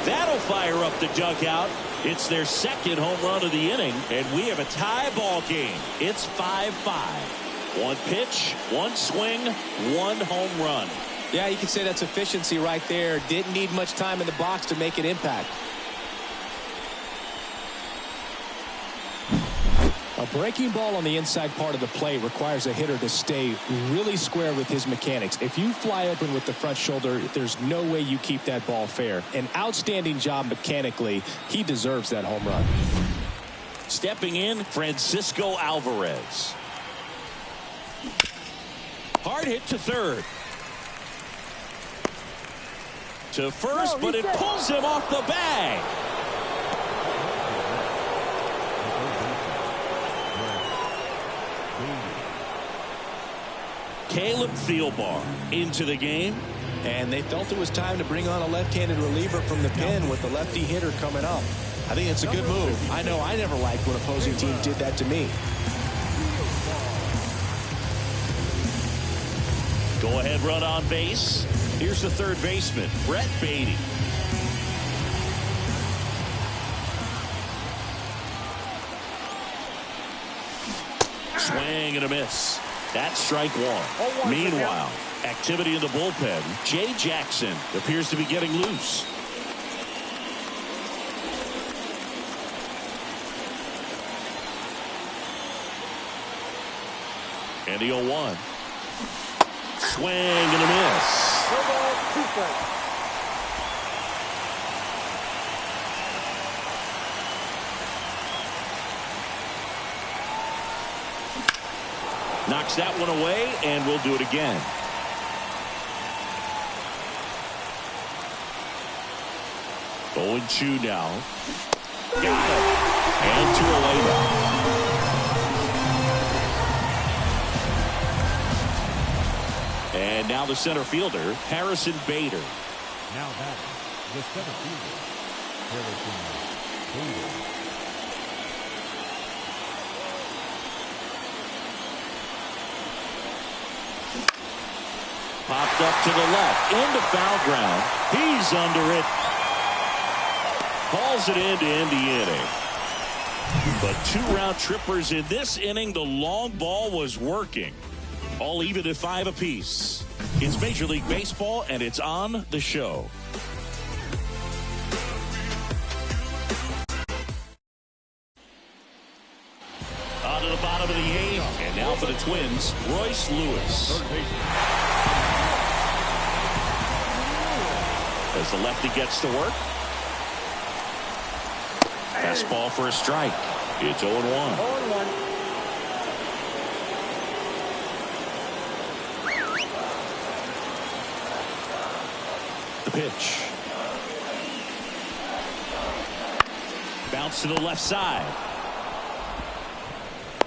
A: That'll fire up the dugout. It's their 2nd home run of the inning, and we have a tie ball game. It's 5-5. 1 pitch, 1 swing, 1 home run.
B: Yeah, you can say that's efficiency right there. Didn't need much time in the box to make an impact.
F: A breaking ball on the inside part of the plate requires a hitter to stay really square with his mechanics. If you fly open with the front shoulder, there's no way you keep that ball fair. An outstanding job mechanically. He deserves that home run.
A: Stepping in, Francisco Alvarez. Hard hit to third. To first, but it pulls him off the bag. Caleb Thielbar into the game,
F: And they felt it was time to bring on a left-handed reliever from the pen with the lefty hitter coming up. I think it's a good move. I know I never liked when opposing teams did that to me.
A: Go-ahead run on base. Here's the third baseman, Brett Beatty. Swing and a miss. That's strike one. Meanwhile, activity in the bullpen. Jay Jackson appears to be getting loose. And the 0-1. Swing and a miss.
D: 2 strikes.
A: Knocks that one away, and we'll do it again. Oh, 2 now. Got it. And 2 away now. And now the center fielder, Harrison Bader.
E: Now batting, the center fielder, Harrison Bader.
A: Popped up to the left, into foul ground. He's under it. Calls it in to end the inning. But 2 round trippers in this inning. The long ball was working. All even at 5 apiece. It's Major League Baseball, and it's on the show. On to the bottom of the 8th, and now for the Twins, Royce Lewis. As the lefty gets to work. Fastball for a strike. It's 0-1.
D: 0-1.
A: The pitch. Bounce to the left side.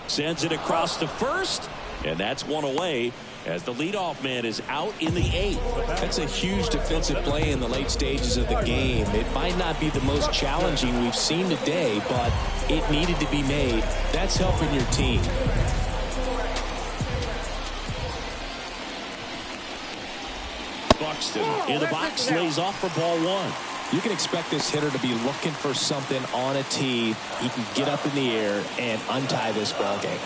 A: Sends it across to first, and that's one away as the leadoff man is out in the 8th.
F: That's a huge defensive play in the late stages of the game. It might not be the most challenging we've seen today, but it needed to be made. That's helping your team.
A: Buxton in the box, lays off for ball 1.
F: You can expect this hitter to be looking for something on a tee. He can get up in the air and untie this ball game.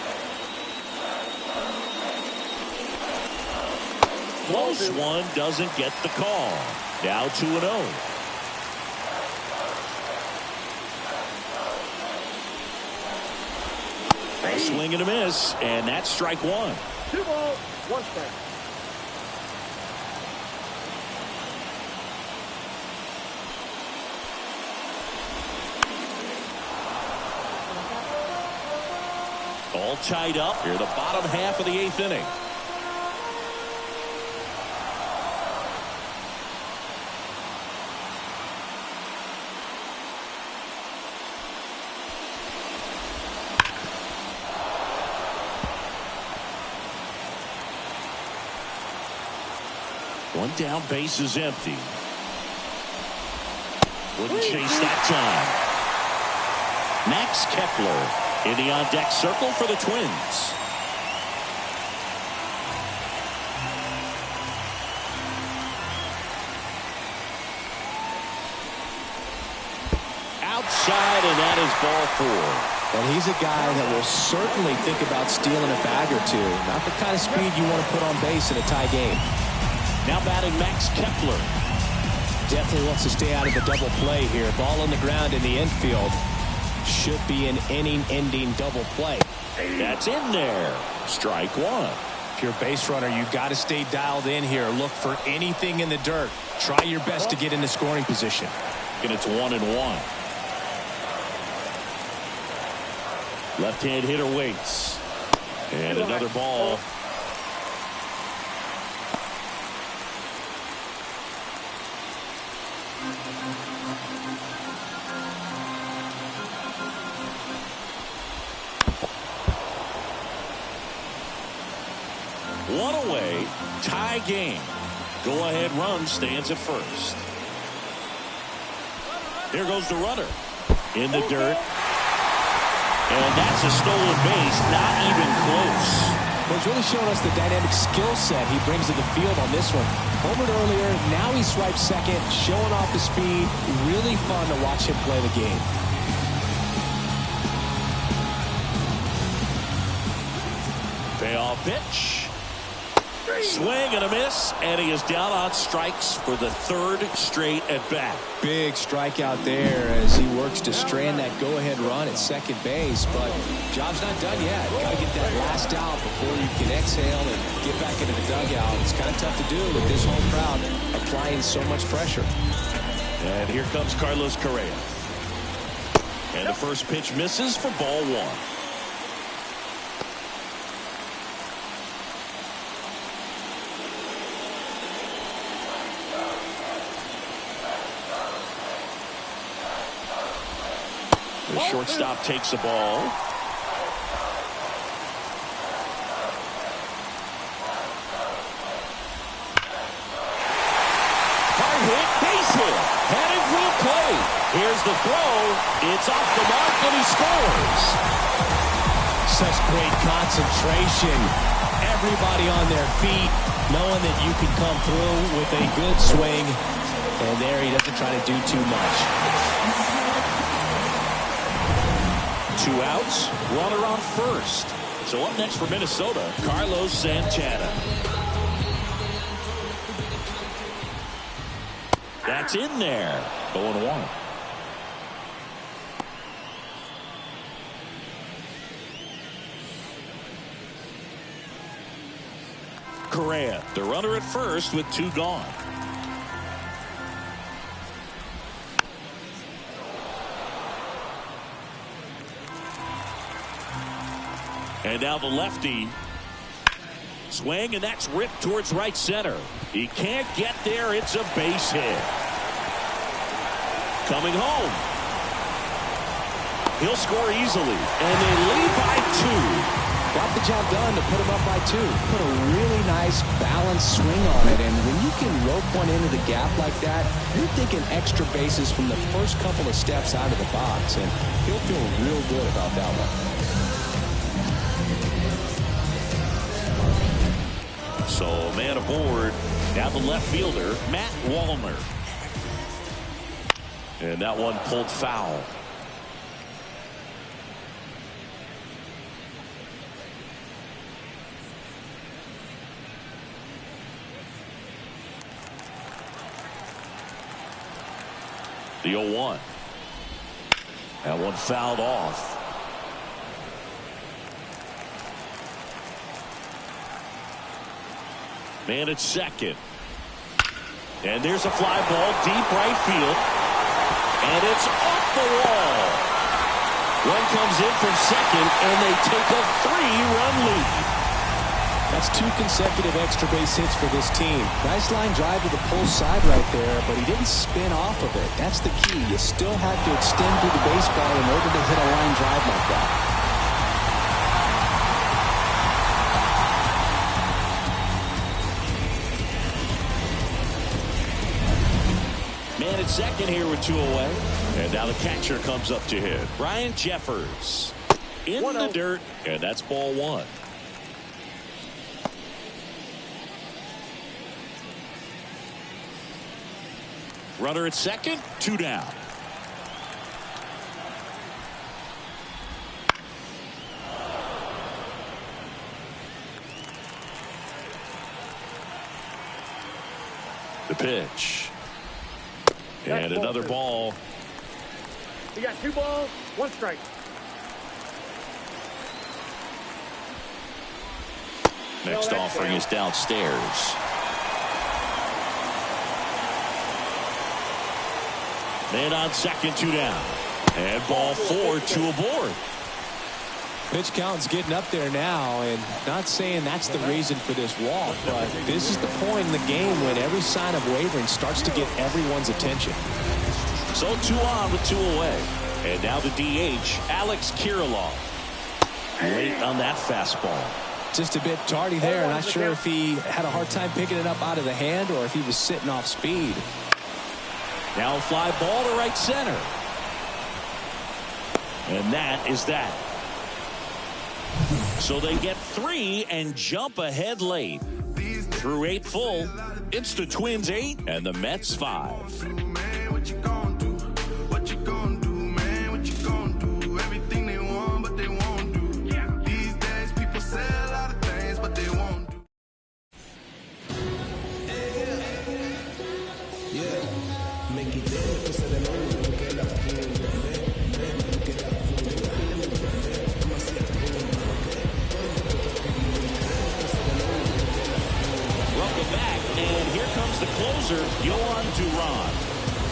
A: Close one, doesn't get the call. Now 2-0. A swing and a miss, and that's strike 1.
D: 2 balls, 1 strike.
A: All tied up here, the bottom half of the 8th inning. One down, base is empty. Wouldn't chase that time. Max Kepler in the on-deck circle for the Twins. Outside, and that is ball 4.
F: And he's a guy that will certainly think about stealing a bag or two. Not the kind of speed you want to put on base in a tie game.
A: Now batting Max Kepler.
F: Definitely wants to stay out of the double play here. Ball on the ground in the infield. Should be an inning-ending double play.
A: That's in there. Strike 1.
F: If you're a base runner, you've got to stay dialed in here. Look for anything in the dirt. Try your best to get into scoring position.
A: And it's 1-1. Left-hand hitter waits. And another ball. One away, tie game. Go-ahead run stands at first. Here goes the runner. In the dirt. And that's a stolen base. Not even close.
F: Well, he's really showing us the dynamic skill set he brings to the field on this one. Homered earlier, now he swipes second, showing off his speed. Really fun to watch him play the game.
A: Payoff pitch. Swing and a miss, and he is down on strikes for the third straight at bat.
F: Big strikeout there as he works to strand that go-ahead run at second base, but job's not done yet. Got to get that last out before you can exhale and get back into the dugout. It's kind of tough to do with this home crowd applying so much pressure.
A: And here comes Carlos Correa. And the first pitch misses for ball one. The shortstop takes the ball. Hard hit, base hit. Headed for the plate. Here's the throw. It's off the mark, and he scores.
F: Such great concentration. Everybody on their feet, knowing that you can come through with a good swing. And there he doesn't try to do too much.
A: 2 outs, runner on first. So up next for Minnesota, Carlos Santana. That's in there. 0-1. Correa, the runner at first with 2 gone. And now the lefty. Swing, and that's ripped towards right center. He can't get there. It's a base hit. Coming home. He'll score easily. And they lead by 2.
F: Got the job done to put him up by 2. Put a really nice balanced swing on it. And when you can rope one into the gap like that, you're thinking extra bases from the first couple of steps out of the box. And he'll feel real good about that one.
A: So man aboard. Now the left fielder, Matt Wallner. And that one pulled foul. The 0-1. That one fouled off. Man at second. And there's a fly ball deep right field. And it's off the wall. One comes in from second, and they take a 3-run lead.
F: That's 2 consecutive extra base hits for this team. Nice line drive to the pull side right there, but he didn't spin off of it. That's the key. You still have to extend through the baseball in order to hit a line drive like that.
A: Man at second here with 2 away. And now the catcher comes up to hit. Ryan Jeffers in the dirt. And that's ball 1. Runner at second, 2 down. The pitch. And another ball.
D: You got 2 balls, 1 strike.
A: Next offering is downstairs. Man on second, 2 down. And ball 4, 2 aboard.
F: Pitch count's getting up there now, and not saying that's the reason for this walk, but this is the point in the game when every sign of wavering starts to get everyone's attention.
A: So 2 on with 2 away. And now the DH, Alex Kirilloff. Late on that fastball.
F: Just a bit tardy there. Not sure if he had a hard time picking it up out of the hand or if he was sitting off speed.
A: Now fly ball to right center. And that is that. So they get 3 and jump ahead late. Through 8 full, it's the Twins 8 and the Mets 5.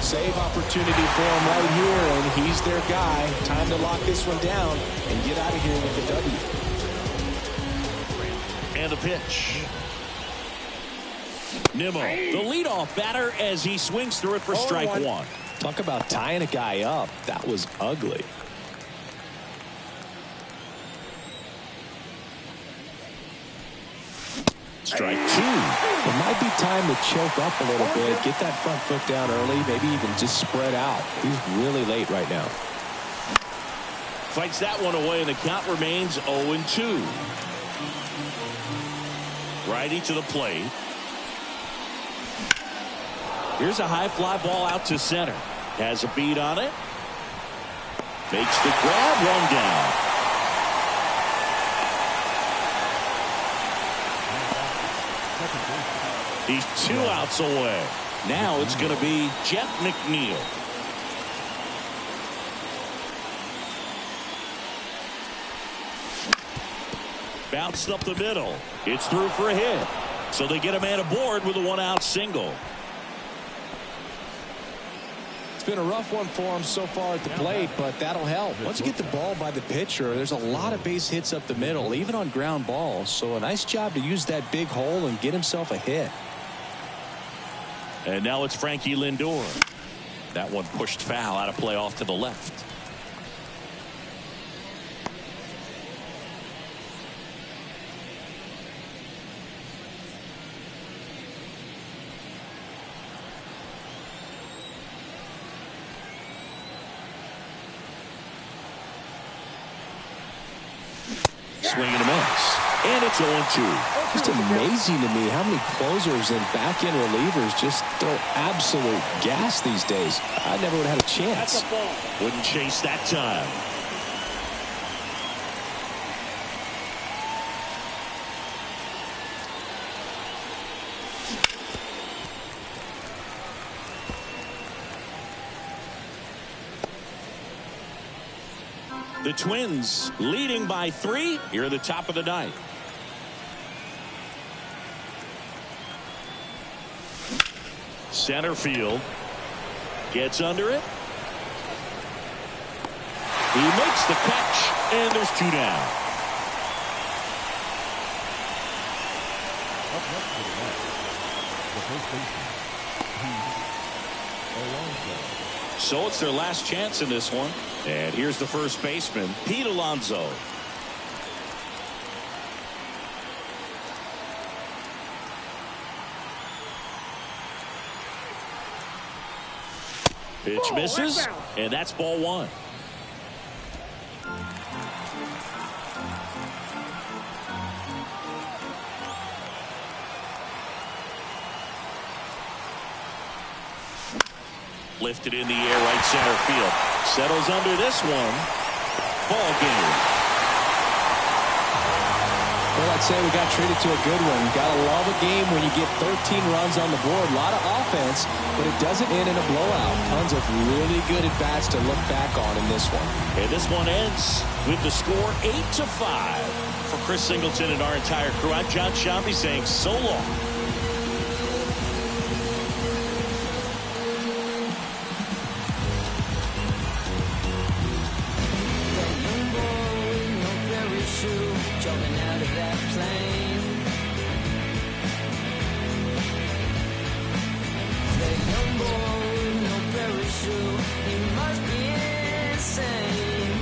F: Save opportunity for him right here, and he's their guy. Time to lock this one down and get out of here with the W.
A: And a pitch. Nimmo, the leadoff batter, as he swings through it for strike 1.
F: Talk about tying a guy up. That was ugly.
A: Strike 2.
F: It might be time to choke up a little bit, get that front foot down early, maybe even just spread out. He's really late right now.
A: Fights that one away, and the count remains 0-2. Righty to the plate. Here's a high fly ball out to center. Has a beat on it. Makes the grab, one down. He's 2 outs away. Now it's going to be Jeff McNeil. Bounced up the middle. It's through for a hit. So they get a man aboard with a 1-out single.
F: It's been a rough one for him so far at the plate, but that'll help. Once you get the ball by the pitcher, there's a lot of base hits up the middle, even on ground balls. So a nice job to use that big hole and get himself a hit.
A: And now it's Frankie Lindor. That one pushed foul, out of play off to the left. Swing and a miss. And it's 0-2.
F: Just amazing to me how many closers and back-end relievers just throw absolute gas these days. I never would have had a chance.
A: Wouldn't chase that time. The Twins leading by 3 here at the top of the 9th. Center field gets under it. He makes the catch, and there's 2 down.
E: Up next to the bat, the first baseman, Alonso.
A: So it's their last chance in this one. And here's the first baseman, Pete Alonso. Pitch misses, and that's ball 1. Lifted in the air, right center field. Settles under this one. Ball game.
F: Well, I'd say we got treated to a good one. Gotta love a game when you get 13 runs on the board. A lot of offense, but it doesn't end in a blowout. Tons of really good at-bats to look back on in this one.
A: And this one ends with the score 8-5. For Chris Singleton and our entire crew, I'm John Shambi saying so long.
C: Jumping out of that plane. The young boy with no parachute, he must be insane.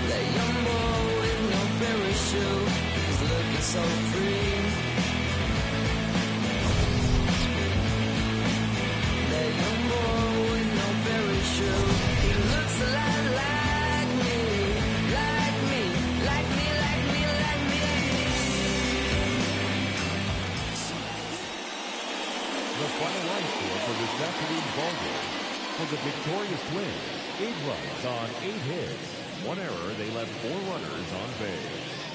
C: The young boy so free. That young boy with no parachute, he looks a lot like me, like me, like me, like me, like me.
E: The final line score for this afternoon's ballgame. For the victorious Twins, 8 runs on 8 hits. 1 error, they left 4 runners on base.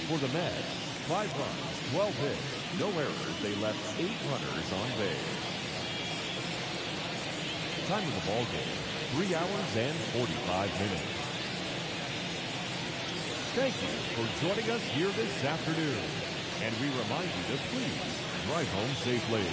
E: For the Mets, 5 runs, 12 hits, no errors, they left 8 runners on base. Time of the ballgame, 3 hours and 45 minutes. Thank you for joining us here this afternoon. And we remind you to please drive home safely.